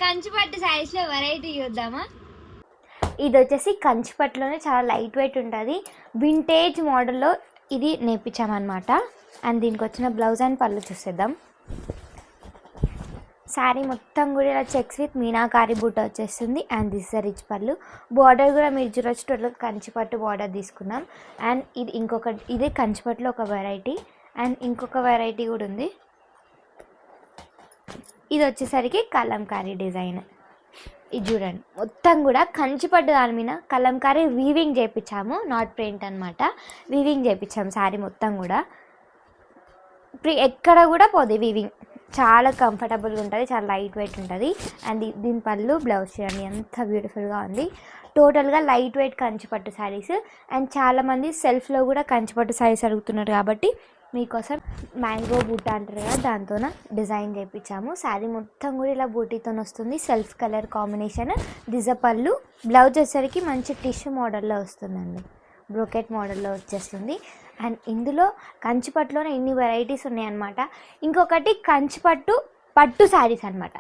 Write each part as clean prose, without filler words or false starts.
కంచిపట్టు సారీస్ లో వెరైటీ చూద్దామా. ఇది వచ్చేసి కంచిపట్టులోనే చాలా లైట్ వెయిట్ ఉంటుంది, వింటేజ్ మోడల్లో ఇది నేర్పించామన్నమాట. అండ్ దీనికి వచ్చిన బ్లౌజ్ అండ్ పళ్ళు చూసేద్దాం. శారీ మొత్తం కూడా ఇలా చెక్స్ విత్ మీనాకారి బూట వచ్చేస్తుంది. అండ్ దిస్ ఇస్ రిచ్ పళ్ళు. బార్డర్ కూడా మీరు చూడొచ్చు, టోటల్ కంచిపట్టు బార్డర్ తీసుకున్నాం. అండ్ ఇది ఇది కంచిపట్టులో ఒక వెరైటీ. అండ్ ఇంకొక వెరైటీ కూడా ఉంది, ఇది వచ్చేసరికి కలంకారీ డిజైన్. ఇది చూడండి, మొత్తం కూడా కంచిపట్టు దాని మీద కలంకారీ వీవింగ్ చేయించాము, నాట్ ప్రింట్ అనమాట. వీవింగ్ చేయించాము శారీ మొత్తం కూడా, ఎక్కడ కూడా పోదు వీవింగ్. చాలా కంఫర్టబుల్గా ఉంటుంది, చాలా లైట్ వెయిట్ ఉంటుంది. అండ్ దీని పళ్ళు బ్లౌజ్ చూడండి ఎంత బ్యూటిఫుల్గా ఉంది. టోటల్గా light weight Kanchipattu saris. And చాలామంది సెల్ఫ్లో కూడా కంచిపట్టు శారీస్ అడుగుతున్నారు కాబట్టి మీకోసం మ్యాంగో బూట అంటారు కదా, దాంతో డిజైన్ చేయించాము. శారీ మొత్తం కూడా ఇలా బూటీతో వస్తుంది, సెల్ఫ్ కలర్ కాంబినేషన్. దిజ పళ్ళు. బ్లౌజ్ వచ్చేసరికి మంచి టిష్యూ మోడల్లో వస్తుందండి, బ్రోకెట్ మోడల్లో వచ్చేస్తుంది. అండ్ ఇందులో కంచిపట్టులోనే ఇన్ని వెరైటీస్ ఉన్నాయన్నమాట. ఇంకొకటి కంచిపట్టు పట్టు శారీస్ అనమాట,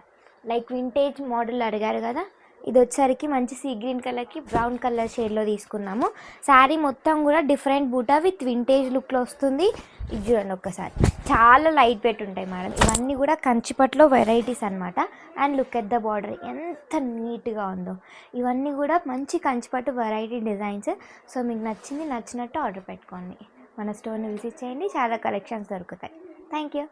లైక్ వింటేజ్ మోడల్ అడిగారు కదా, ఇది వచ్చేసరికి మంచి సీ గ్రీన్ కలర్కి బ్రౌన్ కలర్ షేడ్లో తీసుకున్నాము. శారీ మొత్తం కూడా డిఫరెంట్ బూటా విత్ వింటేజ్ లుక్లో వస్తుంది. ఇది చూడండి ఒక్కసారి, చాలా లైట్ వెయిట్ ఉంటాయి మేడం. ఇవన్నీ కూడా కంచిపట్టులో వెరైటీస్ అనమాట. And look at the border ఎంత నీట్గా ఉందో. ఇవన్నీ కూడా మంచి కంచిపట్టు వెరైటీ డిజైన్స్. సో మీకు నచ్చినట్టు ఆర్డర్ పెట్టుకోండి, మన స్టోర్ని విజిట్ చేయండి, చాలా కలెక్షన్స్ దొరుకుతాయి. Thank you.